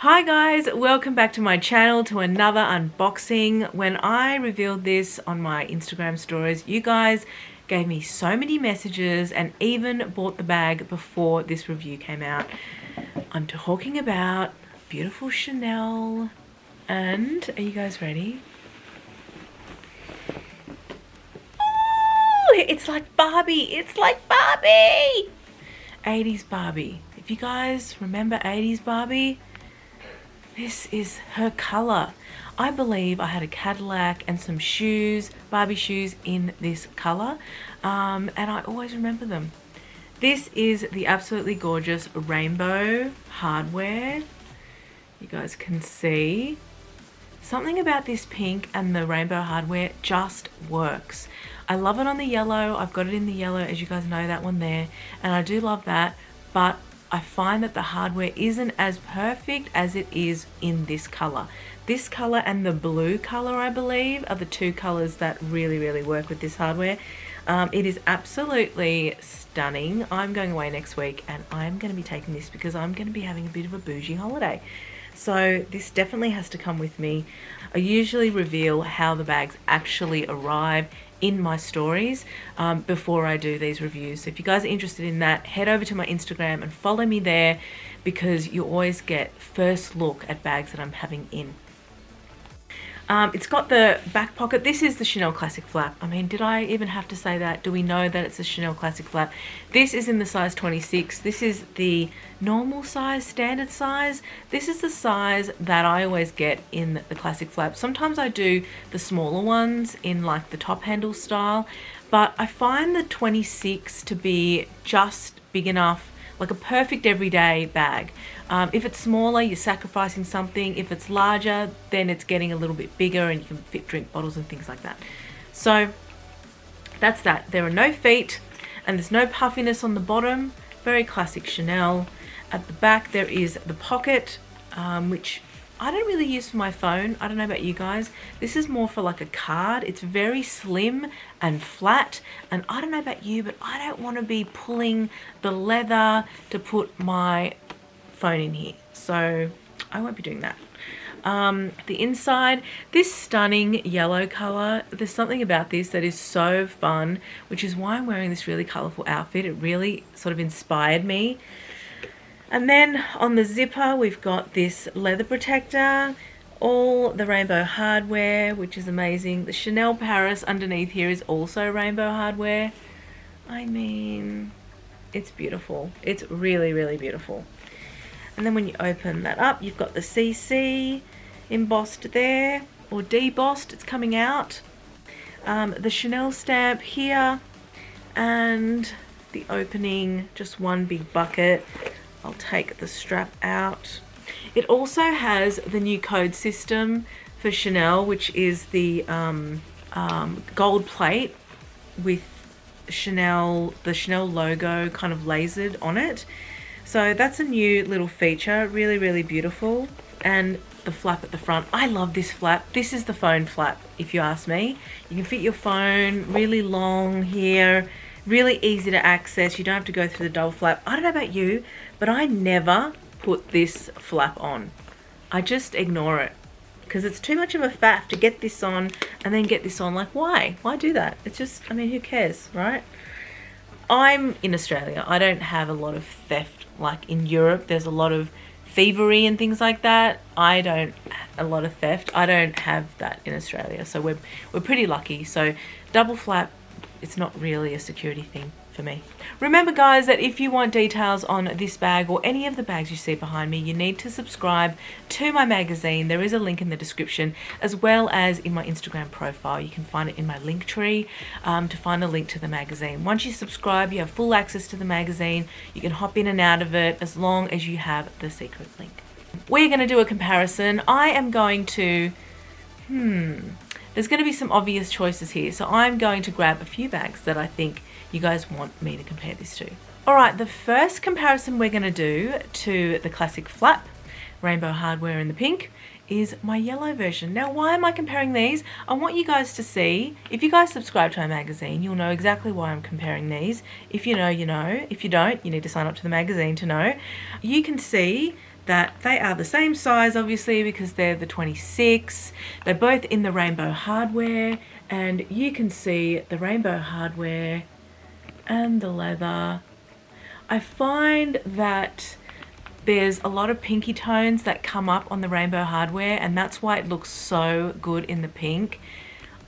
Hi guys, welcome back to my channel to another unboxing. When I revealed this on my Instagram stories, you guys gave me so many messages and even bought the bag before this review came out. I'm talking about beautiful Chanel, and are you guys ready? Oh, it's like Barbie, it's like Barbie! 80s Barbie. If you guys remember 80s Barbie, this is her color. I believe I had a Cadillac and some shoes, Barbie shoes in this color, and I always remember them. This is the absolutely gorgeous rainbow hardware. You guys can see. Something about this pink and the rainbow hardware just works. I love it on the yellow. I've got it in the yellow, as you guys know, that one there, and I do love that, but I find that the hardware isn't as perfect as it is in this color. This color and the blue color, I believe, are the two colors that really work with this hardware. It is absolutely stunning. I'm going away next week and I'm going to be taking this because I'm going to be having a bit of a bougie holiday. So this definitely has to come with me. I usually reveal how the bags actually arrive in my stories before I do these reviews. So if you guys are interested in that, head over to my Instagram and follow me there, because you always get first look at bags that I'm having in. It's got the back pocket. This is the Chanel Classic Flap. I mean, did I even have to say that? Do we know that it's a Chanel Classic Flap? This is in the size 26. This is the normal size, standard size. This is the size that I always get in the Classic Flap. Sometimes I do the smaller ones in like the top handle style, but I find the 26 to be just big enough, like a perfect everyday bag. If it's smaller, you're sacrificing something. If it's larger, then it's getting a little bit bigger and you can fit drink bottles and things like that. So that's that. There are no feet and there's no puffiness on the bottom. Very classic Chanel. At the back there is the pocket, which I don't really use for my phone. I don't know about you guys. This is more for like a card. It's very slim and flat, and I don't know about you, but I don't want to be pulling the leather to put my phone in here, so I won't be doing that. The inside, this stunning yellow color, there's something about this that is so fun, which is why I'm wearing this really colorful outfit. It really sort of inspired me. And then on the zipper, we've got this leather protector, all the rainbow hardware, which is amazing. The Chanel Paris underneath here is also rainbow hardware. I mean, it's beautiful. It's really beautiful. And then when you open that up, you've got the CC embossed there, or debossed, it's coming out. The Chanel stamp here, and the opening, just one big bucket. I'll take the strap out. It also has the new code system for Chanel, which is the gold plate with the Chanel logo kind of lasered on it. So that's a new little feature, really beautiful. And the flap at the front, I love this flap. This is the phone flap, if you ask me. You can fit your phone really long here, really easy to access. You don't have to go through the double flap. I don't know about you, but I never put this flap on. I just ignore it because it's too much of a faff to get this on and then get this on. Like, why do that? It's just, I mean, who cares, right? I'm in Australia. I don't have a lot of theft like in Europe. There's a lot of thievery and things like that. A lot of theft. I don't have that in Australia, so we're pretty lucky. So double flap, it's not really a security thing for me. Remember guys, that if you want details on this bag or any of the bags you see behind me, you need to subscribe to my magazine. There is a link in the description, as well as in my Instagram profile. You can find it in my link tree to find a link to the magazine. Once you subscribe, you have full access to the magazine. You can hop in and out of it as long as you have the secret link. We're going to do a comparison. I am going to there's going to be some obvious choices here, so I'm going to grab a few bags that I think you guys want me to compare this to. Alright, the first comparison we're going to do to the Classic Flap, rainbow hardware in the pink, is my yellow version. Now, why am I comparing these? I want you guys to see. If you guys subscribe to our magazine, you'll know exactly why I'm comparing these. If you know, you know. If you don't, you need to sign up to the magazine to know. You can see that they are the same size, obviously, because they're the 26. They're both in the rainbow hardware, and you can see the rainbow hardware and the leather. I find that there's a lot of pinky tones that come up on the rainbow hardware, and that's why it looks so good in the pink.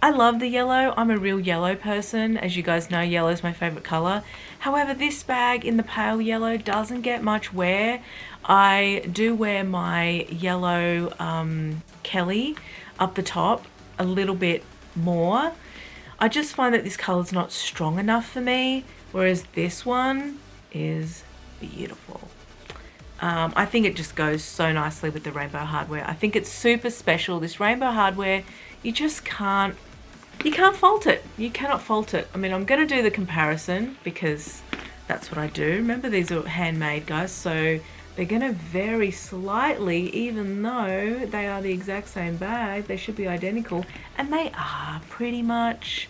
I love the yellow. I'm a real yellow person. As you guys know, yellow is my favorite color. However, this bag in the pale yellow doesn't get much wear. I do wear my yellow Kelly up the top a little bit more. I just find that this color's not strong enough for me, whereas this one is beautiful. I think it just goes so nicely with the rainbow hardware. I think it's super special. This rainbow hardware, you just can't fault it. You cannot fault it. I mean, I'm going to do the comparison because that's what I do. Remember, these are handmade, guys, so they're going to vary slightly, even though they are the exact same bag. They should be identical, and they are pretty much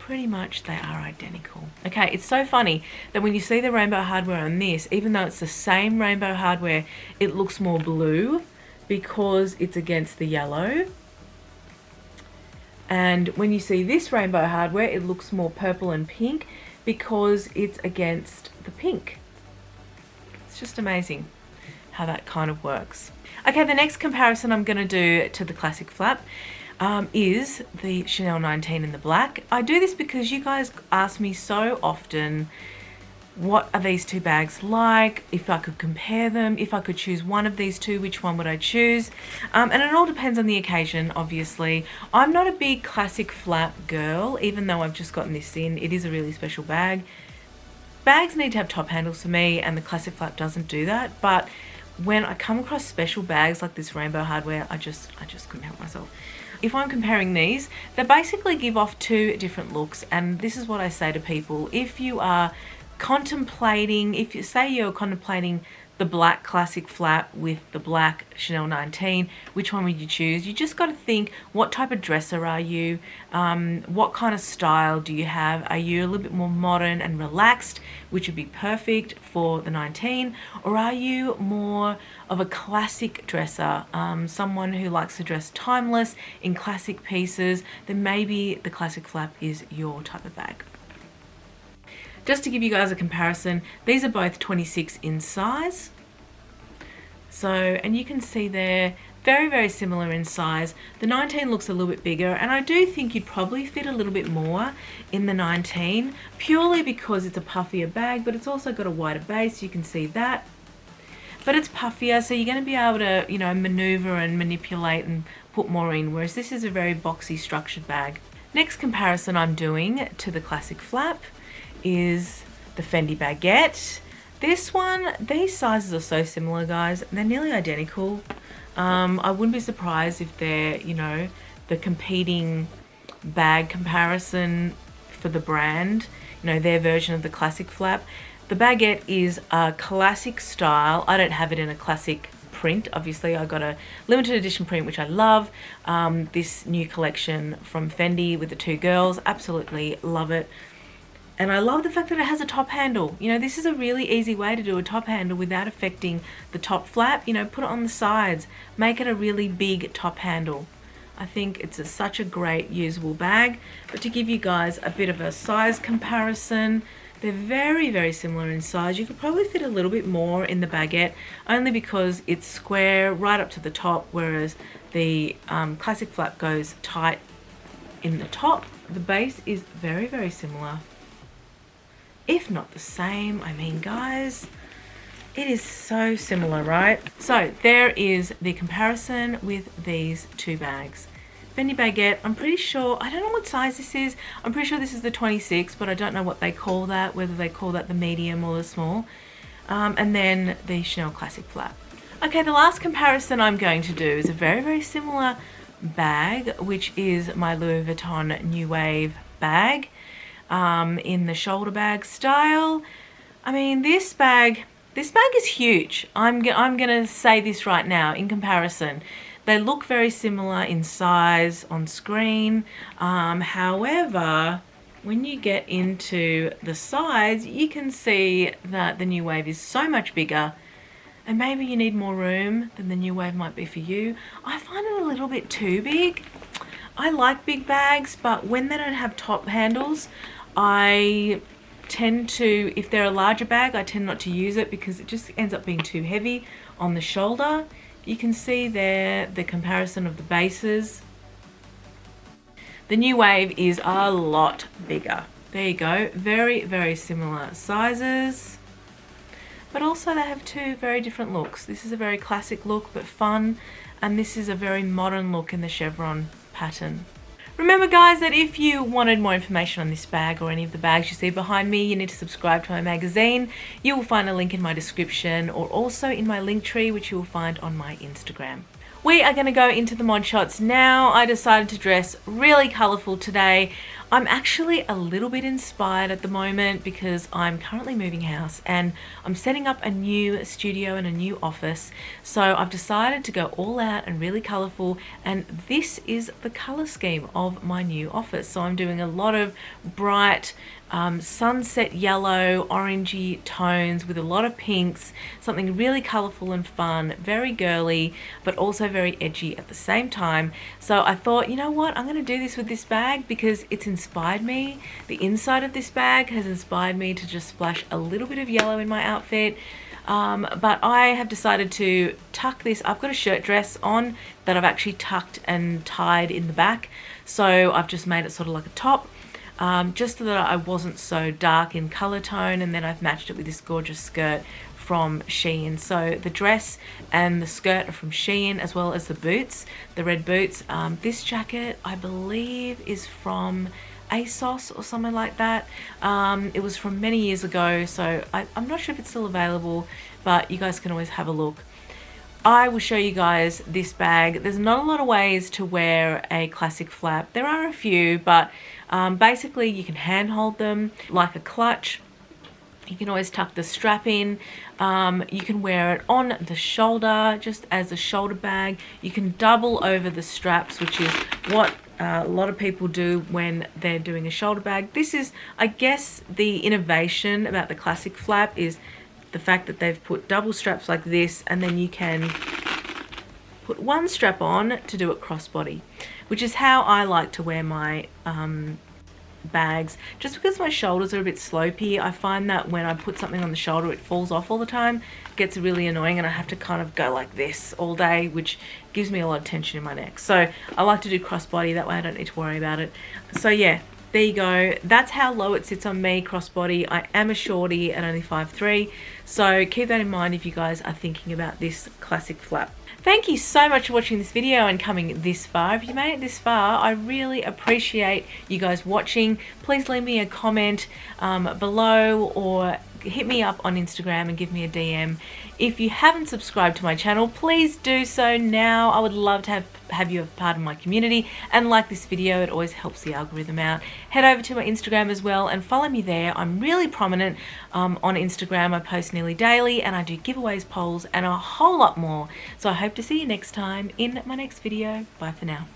they are identical. Okay, it's so funny that when you see the rainbow hardware on this, even though it's the same rainbow hardware, it looks more blue because it's against the yellow. And when you see this rainbow hardware, it looks more purple and pink because it's against the pink. It's just amazing how that kind of works. Okay, the next comparison I'm going to do to the classic flap is the Chanel 19 in the black. I do this because you guys ask me so often, what are these two bags like? If I could compare them, if I could choose one of these two, which one would I choose? And it all depends on the occasion, obviously. I'm not a big classic flap girl, even though I've just gotten this in. It is a really special bag. Bags need to have top handles for me, and the classic flap doesn't do that. But when I come across special bags like this rainbow hardware, I just couldn't help myself. If I'm comparing these, they basically give off two different looks, and this is what I say to people. If you are contemplating, if you say you're contemplating the black classic flap with the black Chanel 19, which one would you choose? You just got to think, what type of dresser are you? What kind of style do you have? Are you a little bit more modern and relaxed, which would be perfect for the 19? Or are you more of a classic dresser, someone who likes to dress timeless in classic pieces? Then maybe the classic flap is your type of bag. Just to give you guys a comparison, these are both 26 in size. So, and you can see they're very, very similar in size. The 19 looks a little bit bigger, and I do think you'd probably fit a little bit more in the 19, purely because it's a puffier bag, but it's also got a wider base. You can see that. But it's puffier, so you're going to be able to, you know, maneuver and manipulate and put more in, whereas this is a very boxy structured bag. Next comparison I'm doing to the classic flap is the Fendi baguette. This one, these sizes are so similar, guys. They're nearly identical. I wouldn't be surprised if they're, you know, the competing bag comparison for the brand, you know, their version of the classic flap. The baguette is a classic style. I don't have it in a classic print. Obviously, I got a limited edition print, which I love. This new collection from Fendi with the two girls, absolutely love it. And I love the fact that it has a top handle. You know, this is a really easy way to do a top handle without affecting the top flap. You know, put it on the sides, make it a really big top handle. I think it's such a great usable bag. But to give you guys a bit of a size comparison, they're very, very similar in size. You could probably fit a little bit more in the baguette, only because it's square right up to the top, whereas the classic flap goes tight in the top. The base is very, very similar, if not the same. I mean, guys, it is so similar, right? So there is the comparison with these two bags. Fendi baguette, I'm pretty sure, I don't know what size this is. I'm pretty sure this is the 26, but I don't know what they call that, whether they call that the medium or the small. And then the Chanel classic flap. Okay, the last comparison I'm going to do is a very, very similar bag, which is my Louis Vuitton New Wave bag. In the shoulder bag style. I mean, this bag is huge. I'm gonna say this right now in comparison. They look very similar in size on screen. However, when you get into the size, you can see that the New Wave is so much bigger and maybe you need more room than the New Wave might be for you. I find it a little bit too big. I like big bags, but when they don't have top handles, I tend to, if they're a larger bag, I tend not to use it because it just ends up being too heavy on the shoulder. You can see there the comparison of the bases. The New Wave is a lot bigger. There you go, very, very similar sizes, but also they have two very different looks. This is a very classic look but fun, and this is a very modern look in the chevron pattern. Remember guys that if you wanted more information on this bag or any of the bags you see behind me, you need to subscribe to my magazine. You will find a link in my description or also in my link tree, which you will find on my Instagram. We are going to go into the mod shots now. I decided to dress really colourful today. I'm actually a little bit inspired at the moment because I'm currently moving house and I'm setting up a new studio and a new office. So I've decided to go all out and really colourful, and this is the colour scheme of my new office. So I'm doing a lot of bright sunset yellow, orangey tones with a lot of pinks, something really colourful and fun, very girly, but also very edgy at the same time. So I thought, you know what, I'm going to do this with this bag because it's inspired me. The inside of this bag has inspired me to just splash a little bit of yellow in my outfit. But I have decided to tuck this. I've got a shirt dress on that I've actually tucked and tied in the back. So I've just made it sort of like a top. Just so that I wasn't so dark in color tone, and then I've matched it with this gorgeous skirt from Shein. So the dress and the skirt are from Shein, as well as the boots, the red boots. This jacket I believe is from ASOS or something like that. It was from many years ago, so I'm not sure if it's still available, but you guys can always have a look. I will show you guys this bag. There's not a lot of ways to wear a classic flap. There are a few, but basically you can handhold them like a clutch. You can always tuck the strap in. You can wear it on the shoulder just as a shoulder bag. You can double over the straps, which is what a lot of people do when they're doing a shoulder bag. This is, I guess, the innovation about the classic flap is the fact that they've put double straps like this, and then you can put one strap on to do it crossbody, which is how I like to wear my bags. Just because my shoulders are a bit slopey, I find that when I put something on the shoulder it falls off all the time. It gets really annoying and I have to kind of go like this all day, which gives me a lot of tension in my neck. So I like to do crossbody, that way I don't need to worry about it. So yeah, there you go. That's how low it sits on me, crossbody. I am a shorty at only 5'3", so keep that in mind if you guys are thinking about this classic flap. Thank you so much for watching this video and coming this far. If you made it this far, I really appreciate you guys watching. Please leave me a comment below or hit me up on Instagram and give me a DM. If you haven't subscribed to my channel, please do so now. I would love to have you as part of my community, and like this video, it always helps the algorithm out. Head over to my Instagram as well and follow me there. I'm really prominent on Instagram. I post nearly daily and I do giveaways, polls, and a whole lot more. So I hope to see you next time in my next video. Bye for now.